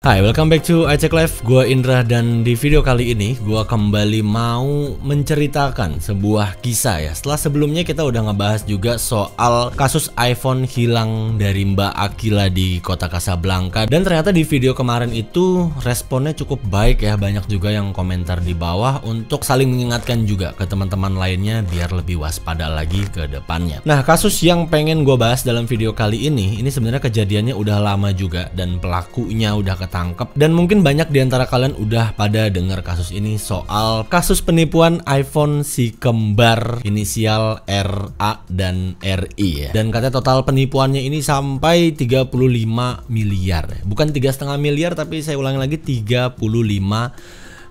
Hai, welcome back to iCek Live. Gua Indra dan di video kali ini gua kembali mau menceritakan sebuah kisah ya. Setelah sebelumnya kita udah ngebahas juga soal kasus iPhone hilang dari Mbak Akila di kota Casablanca, dan ternyata di video kemarin itu responnya cukup baik ya. Banyak juga yang komentar di bawah untuk saling mengingatkan juga ke teman-teman lainnya biar lebih waspada lagi ke depannya. Nah, kasus yang pengen gua bahas dalam video kali ini sebenarnya kejadiannya udah lama juga dan pelakunya udah ketangkep. Dan mungkin banyak di antara kalian udah pada dengar kasus ini, soal kasus penipuan iPhone si kembar inisial RA dan RI ya. Dan katanya total penipuannya ini sampai 35 miliar. Bukan 3,5 miliar, tapi saya ulangi lagi 35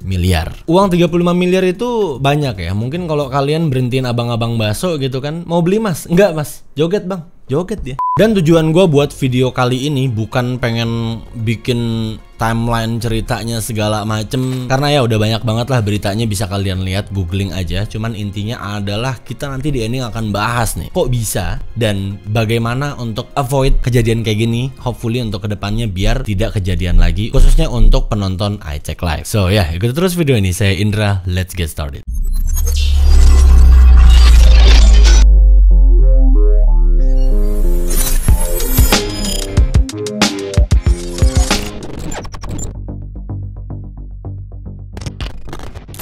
miliar. Uang 35 miliar itu banyak ya. Mungkin kalau kalian berhentiin abang-abang bakso gitu kan, mau beli mas? Enggak mas, joget bang, joget dia. Dan tujuan gue buat video kali ini bukan pengen bikin timeline ceritanya segala macem, karena ya udah banyak banget lah beritanya, bisa kalian lihat, googling aja. Cuman intinya adalah kita nanti di ending akan bahas nih kok bisa dan bagaimana untuk avoid kejadian kayak gini. Hopefully untuk kedepannya biar tidak kejadian lagi, khususnya untuk penonton iCek Live. So ya, ikuti terus video ini. Saya Indra, let's get started.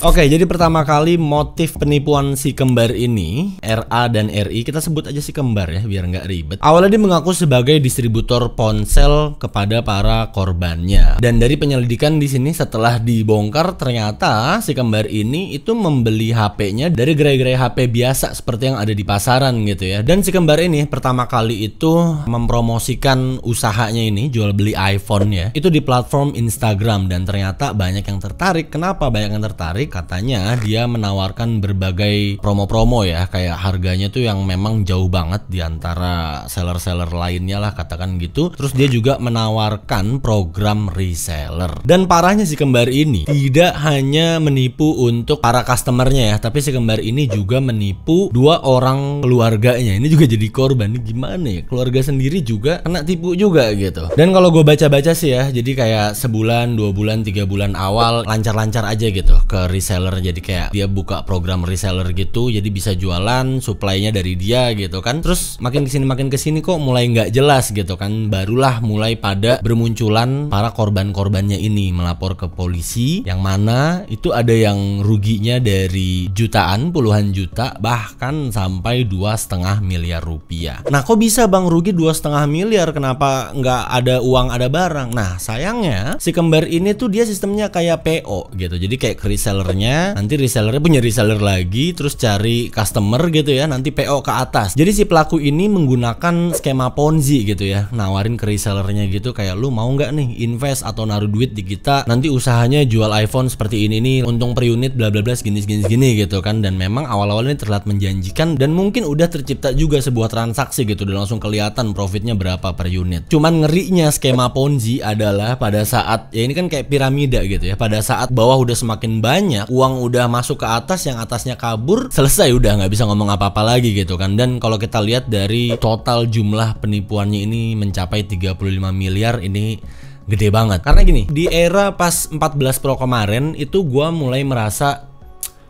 Oke, jadi pertama kali motif penipuan si kembar ini, RA dan RI, kita sebut aja si kembar ya biar nggak ribet. Awalnya dia mengaku sebagai distributor ponsel kepada para korbannya. Dan dari penyelidikan di sini setelah dibongkar, ternyata si kembar ini itu membeli HP-nya dari gerai-gerai HP biasa seperti yang ada di pasaran gitu ya. Dan si kembar ini pertama kali itu mempromosikan usahanya ini, jual beli iPhone ya, itu di platform Instagram, dan ternyata banyak yang tertarik. Kenapa banyak yang tertarik? Katanya dia menawarkan berbagai promo-promo ya, kayak harganya tuh yang memang jauh banget di antara seller-seller lainnya lah, katakan gitu. Terus dia juga menawarkan program reseller. Dan parahnya si kembar ini tidak hanya menipu untuk para customernya ya, tapi si kembar ini juga menipu 2 orang keluarganya. Ini juga jadi korban. Ini gimana ya, keluarga sendiri juga kena tipu juga gitu. Dan kalau gue baca-baca sih ya, jadi kayak sebulan, 2 bulan, 3 bulan awal lancar-lancar aja gitu ke reseller. Jadi kayak dia buka program reseller gitu, jadi bisa jualan, supply-nya dari dia gitu kan. Terus makin kesini kok mulai nggak jelas gitu kan. Barulah mulai pada bermunculan para korban-korbannya ini melapor ke polisi, yang mana itu ada yang ruginya dari jutaan, puluhan juta, bahkan sampai 2,5 miliar rupiah. Nah, kok bisa bang rugi 2,5 miliar? Kenapa nggak ada uang, ada barang? Nah, sayangnya si kembar ini tuh dia sistemnya kayak PO gitu. Jadi kayak ke resellernya, nanti resellernya punya reseller lagi, terus cari customer gitu ya, nanti PO ke atas. Jadi si pelaku ini menggunakan skema Ponzi gitu ya, nawarin ke resellernya gitu kayak, lu mau nggak nih invest atau naruh duit di kita, nanti usahanya jual iPhone seperti ini nih, untung per unit bla bla bla segini gitu kan. Dan memang awal-awalnya terlihat menjanjikan dan mungkin udah tercipta juga sebuah transaksi gitu, dan langsung kelihatan profitnya berapa per unit. Cuman ngerinya skema Ponzi adalah pada saat ya, ini kan kayak piramida gitu ya, pada saat bawah udah semakin banyak, uang udah masuk ke atas, yang atasnya kabur, selesai, udah nggak bisa ngomong apa-apa lagi gitu kan. Dan kalau kita lihat dari total jumlah penipuannya ini mencapai 35 miliar, ini gede banget. Karena gini, di era pas 14 Pro kemarin itu gua mulai merasa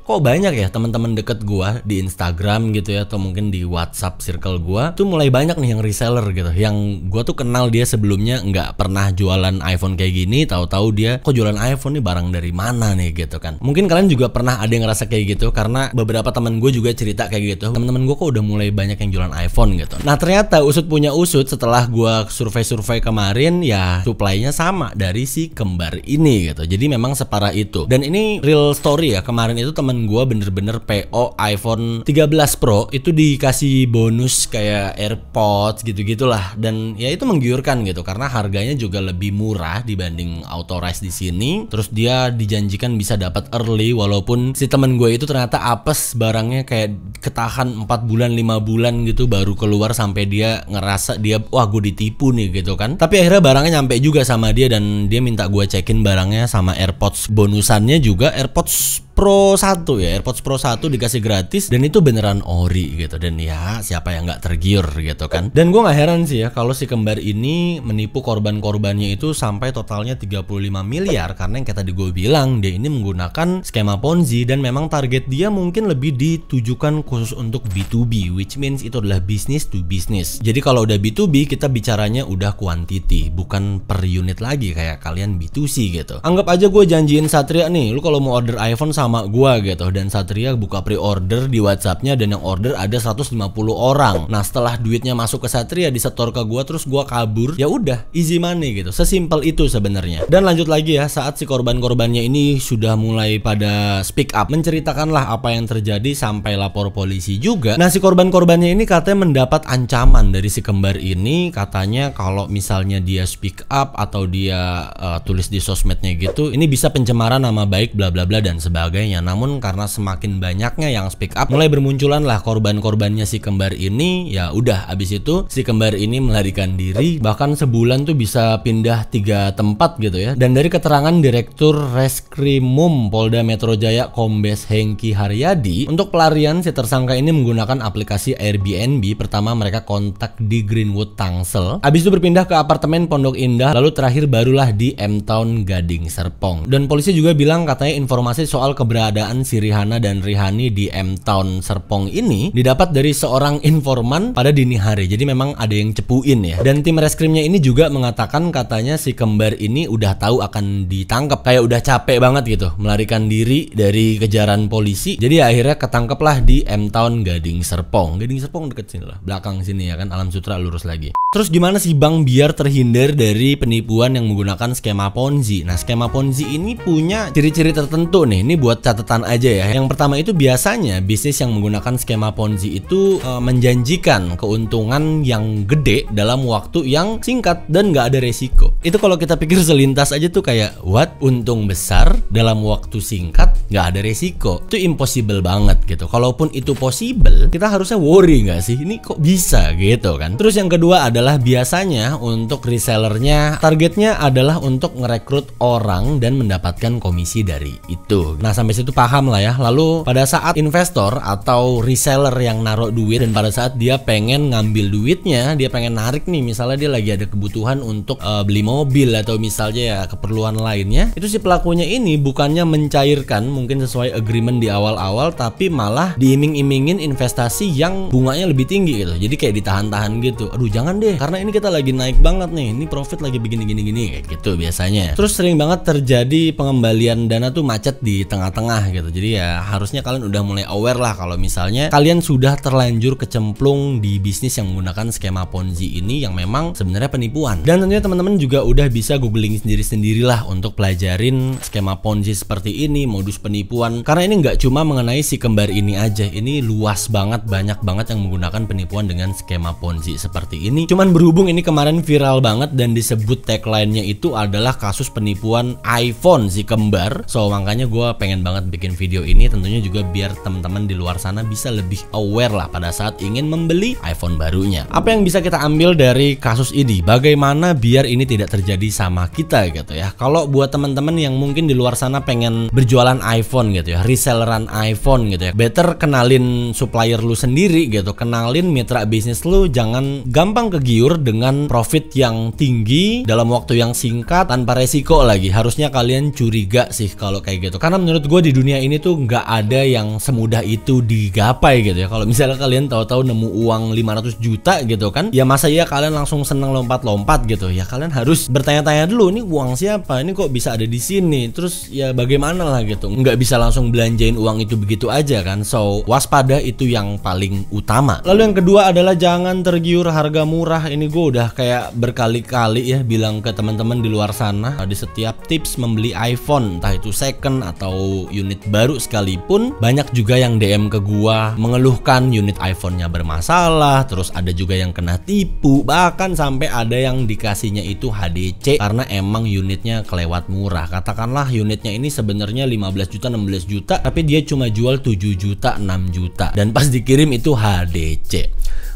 kok banyak ya teman-teman deket gua di Instagram gitu ya, atau mungkin di WhatsApp circle gua tuh mulai banyak nih yang reseller gitu, yang gua tuh kenal dia sebelumnya nggak pernah jualan iPhone kayak gini, tahu-tahu dia kok jualan iPhone nih, barang dari mana nih gitu kan. Mungkin kalian juga pernah ada yang ngerasa kayak gitu, karena beberapa teman gue juga cerita kayak gitu, teman-teman gue kok udah mulai banyak yang jualan iPhone gitu. Nah, ternyata usut punya usut, setelah gua survei kemarin ya, supply-nya sama dari si kembar ini gitu. Jadi memang separah itu. Dan ini real story ya, kemarin itu teman gue bener-bener PO iPhone 13 Pro itu dikasih bonus kayak AirPods gitu-gitulah, dan ya itu menggiurkan gitu karena harganya juga lebih murah dibanding authorized di sini. Terus dia dijanjikan bisa dapat early, walaupun si temen gue itu ternyata apes, barangnya kayak ketahan 4 bulan 5 bulan gitu baru keluar, sampai dia ngerasa dia wah gue ditipu nih gitu kan. Tapi akhirnya barangnya nyampe juga sama dia, dan dia minta gue cekin barangnya sama AirPods bonusannya juga, AirPods Pro 1 ya, AirPods Pro 1 dikasih gratis dan itu beneran ori gitu. Dan ya siapa yang nggak tergiur gitu kan. Dan gue nggak heran sih ya kalau si kembar ini menipu korban-korbannya itu sampai totalnya 35 miliar, karena yang kayak tadi gue bilang, dia ini menggunakan skema Ponzi dan memang target dia mungkin lebih ditujukan khusus untuk B2B, which means itu adalah business to business. Jadi kalau udah B2B kita bicaranya udah quantity, bukan per unit lagi kayak kalian B2C gitu. Anggap aja gue janjiin Satria nih, lu kalau mau order iPhone sama gua gitu, dan Satria buka pre-order di WhatsApp-nya dan yang order ada 150 orang. Nah, setelah duitnya masuk ke Satria disetor ke gua terus gua kabur, ya udah easy money gitu. Sesimpel itu sebenarnya. Dan lanjut lagi ya, saat si korban-korbannya ini sudah mulai pada speak up, menceritakanlah apa yang terjadi sampai lapor polisi juga. Nah, si korban-korbannya ini katanya mendapat ancaman dari si kembar ini, katanya kalau misalnya dia speak up atau dia tulis di sosmednya gitu, ini bisa pencemaran nama baik bla bla bla dan sebagainya. Namun karena semakin banyaknya yang speak up, mulai bermunculan lah korban-korbannya si kembar ini. Ya udah, abis itu si kembar ini melarikan diri, bahkan sebulan tuh bisa pindah 3 tempat gitu ya. Dan dari keterangan Direktur Reskrimum Polda Metro Jaya Kombes Hengki Haryadi, untuk pelarian si tersangka ini menggunakan aplikasi Airbnb. Pertama mereka kontak di Greenwood Tangsel, abis itu berpindah ke apartemen Pondok Indah, lalu terakhir barulah di M-Town Gading Serpong. Dan polisi juga bilang katanya informasi soal keberadaan si Rihanna dan Rihani di M-Town Serpong ini didapat dari seorang informan pada dini hari. Jadi memang ada yang cepuin ya. Dan tim reskrimnya ini juga mengatakan katanya si kembar ini udah tahu akan ditangkap, kayak udah capek banget gitu melarikan diri dari kejaran polisi. Jadi akhirnya ketangkeplah di M-Town Gading Serpong. Gading Serpong deket sini lah, belakang sini ya kan, Alam Sutra lurus lagi. Terus gimana sih Bang biar terhindar dari penipuan yang menggunakan skema Ponzi? Nah, skema Ponzi ini punya ciri-ciri tertentu nih. Ini buat catatan aja ya. Yang pertama itu biasanya bisnis yang menggunakan skema Ponzi itu menjanjikan keuntungan yang gede dalam waktu yang singkat dan nggak ada resiko. Itu kalau kita pikir selintas aja tuh kayak what? Untung besar dalam waktu singkat nggak ada resiko. Itu impossible banget gitu. Kalaupun itu possible, kita harusnya worry nggak sih? Ini kok bisa gitu kan? Terus yang kedua adalah biasanya untuk resellernya targetnya adalah untuk ngerekrut orang dan mendapatkan komisi dari itu. Nah, sampai situ paham lah ya. Lalu pada saat investor atau reseller yang naruh duit dan pada saat dia pengen ngambil duitnya, dia pengen narik nih, misalnya dia lagi ada kebutuhan untuk beli mobil atau misalnya ya keperluan lainnya, itu si pelakunya ini bukannya mencairkan mungkin sesuai agreement di awal-awal, tapi malah diiming-imingin investasi yang bunganya lebih tinggi gitu. Jadi kayak ditahan-tahan gitu. Aduh jangan deh, karena ini kita lagi naik banget nih, ini profit lagi begini-gini kayak gitu biasanya. Terus sering banget terjadi pengembalian dana tuh macet di tengah-tengah gitu. Jadi ya harusnya kalian udah mulai aware lah kalau misalnya kalian sudah terlanjur kecemplung di bisnis yang menggunakan skema Ponzi ini yang memang sebenarnya penipuan. Dan tentunya teman-teman juga udah bisa googling sendiri-sendirilah untuk pelajarin skema Ponzi seperti ini, modus penipuan. Karena ini nggak cuma mengenai si kembar ini aja, ini luas banget, banyak banget yang menggunakan penipuan dengan skema Ponzi seperti ini. Cuman berhubung ini kemarin viral banget dan disebut tagline-nya itu adalah kasus penipuan iPhone si kembar. So makanya gue pengen banget bikin video ini, tentunya juga biar teman-teman di luar sana bisa lebih aware lah pada saat ingin membeli iPhone barunya. Apa yang bisa kita ambil dari kasus ini? Bagaimana biar ini tidak terjadi sama kita gitu ya. Kalau buat teman-teman yang mungkin di luar sana pengen berjualan iPhone gitu ya, reselleran iPhone gitu ya, better kenalin supplier lu sendiri gitu, kenalin mitra bisnis lu, jangan gampang kegiur dengan profit yang tinggi dalam waktu yang singkat tanpa resiko lagi. Harusnya kalian curiga sih kalau kayak gitu, karena menurut gue di dunia ini tuh nggak ada yang semudah itu digapai gitu ya. Kalau misalnya kalian tahu-tahu nemu uang 500 juta gitu kan, ya masa ya kalian langsung seneng lompat-lompat gitu ya. Kalian harus bertanya-tanya dulu, ini uang siapa, ini kok bisa ada di sini, terus ya bagaimana lah gitu. Nggak bisa langsung belanjain uang itu begitu aja kan. So waspada itu yang paling utama. Lalu yang kedua adalah jangan tergiur harga murah. Ini gue udah kayak berkali-kali ya bilang ke teman-teman di luar sana, di setiap tips membeli iPhone, entah itu second atau unit baru sekalipun, banyak juga yang DM ke gua mengeluhkan unit iPhone-nya bermasalah, terus ada juga yang kena tipu, bahkan sampai ada yang dikasihnya itu HDC karena emang unitnya kelewat murah. Katakanlah unitnya ini sebenarnya 15 juta 16 juta, tapi dia cuma jual 7 juta 6 juta dan pas dikirim itu HDC.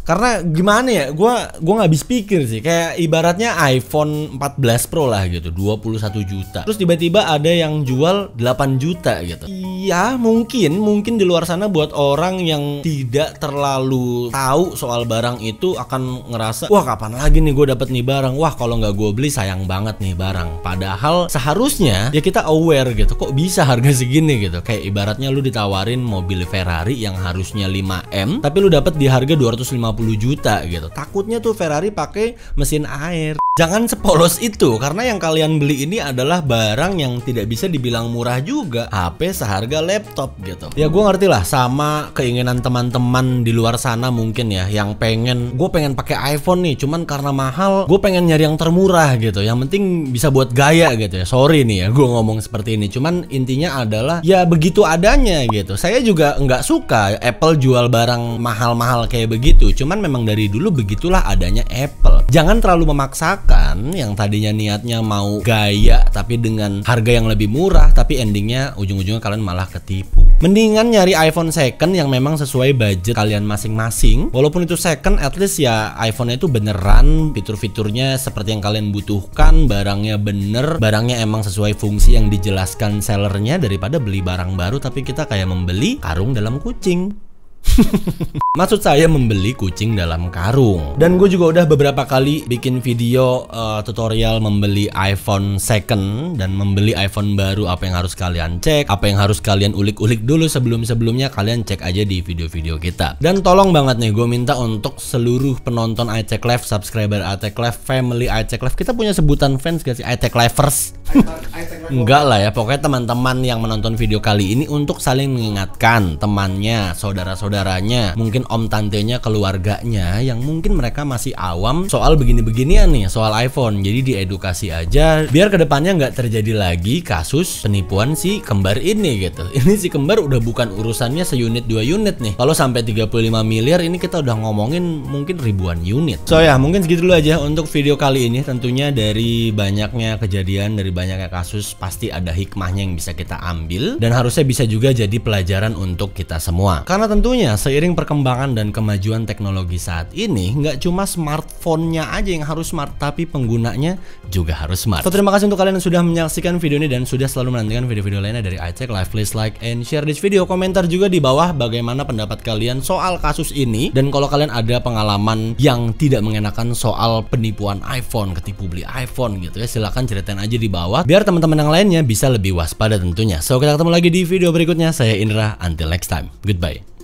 Karena gimana ya, gue nggak habis pikir sih. Kayak ibaratnya iPhone 14 Pro lah gitu, 21 juta. Terus tiba-tiba ada yang jual 8 juta gitu. Ya mungkin di luar sana buat orang yang tidak terlalu tahu soal barang itu akan ngerasa, wah kapan lagi nih gue dapet nih barang, wah kalau nggak gue beli sayang banget nih barang. Padahal seharusnya ya kita aware gitu, kok bisa harga segini gitu. Kayak ibaratnya lu ditawarin mobil Ferrari yang harusnya 5M tapi lu dapet di harga 250 juta gitu. Takutnya tuh Ferrari pakai mesin air. Jangan sepolos itu, karena yang kalian beli ini adalah barang yang tidak bisa dibilang murah juga. HP seharga laptop gitu. Ya gue ngerti lah sama keinginan teman-teman di luar sana mungkin ya, yang gue pengen pakai iPhone nih, cuman karena mahal gue pengen nyari yang termurah gitu. Yang penting bisa buat gaya gitu ya. Sorry nih ya gue ngomong seperti ini, cuman intinya adalah ya begitu adanya gitu. Saya juga nggak suka Apple jual barang mahal-mahal kayak begitu, cuman memang dari dulu begitulah adanya Apple. Jangan terlalu memaksakan yang tadinya niatnya mau gaya tapi dengan harga yang lebih murah, tapi endingnya ujung-ujungnya kalian malah ketipu. Mendingan nyari iPhone second yang memang sesuai budget kalian masing-masing. Walaupun itu second, at least ya iPhone-nya itu beneran fitur-fiturnya seperti yang kalian butuhkan, barangnya bener, barangnya emang sesuai fungsi yang dijelaskan sellernya, daripada beli barang baru tapi kita kayak membeli karung dalam kucing. Maksud saya membeli kucing dalam karung. Dan gue juga udah beberapa kali bikin video tutorial membeli iPhone second dan membeli iPhone baru. Apa yang harus kalian cek, apa yang harus kalian ulik-ulik dulu sebelumnya kalian cek aja di video-video kita. Dan tolong banget nih, gue minta untuk seluruh penonton iCek Live, subscriber iCek Live, family iCek Live. Kita punya sebutan fans gak sih? iCek Livers? Enggak lah ya, pokoknya teman-teman yang menonton video kali ini untuk saling mengingatkan temannya, saudara-saudaranya, mungkin om tantenya, keluarganya yang mungkin mereka masih awam soal begini-beginian nih, soal iPhone. Jadi diedukasi aja biar kedepannya nggak terjadi lagi kasus penipuan si kembar ini gitu. Ini si kembar udah bukan urusannya seunit 2 unit nih. Kalau sampai 35 miliar ini kita udah ngomongin mungkin ribuan unit. So ya mungkin segitu dulu aja untuk video kali ini. Tentunya dari banyaknya kejadian, dari banyaknya kasus, pasti ada hikmahnya yang bisa kita ambil dan harusnya bisa juga jadi pelajaran untuk kita semua. Karena tentunya seiring perkembangan dan kemajuan teknologi saat ini, nggak cuma smartphone-nya aja yang harus smart, tapi penggunanya juga harus smart. So, terima kasih untuk kalian yang sudah menyaksikan video ini dan sudah selalu menantikan video-video lainnya dari iCek Live. Please like and share this video. Komentar juga di bawah bagaimana pendapat kalian soal kasus ini, dan kalau kalian ada pengalaman yang tidak mengenakan soal penipuan iPhone, ketipu beli iPhone gitu ya, silahkan ceritain aja di bawah biar teman-teman yang lainnya bisa lebih waspada tentunya. So kita ketemu lagi di video berikutnya. Saya Indra, until next time, goodbye.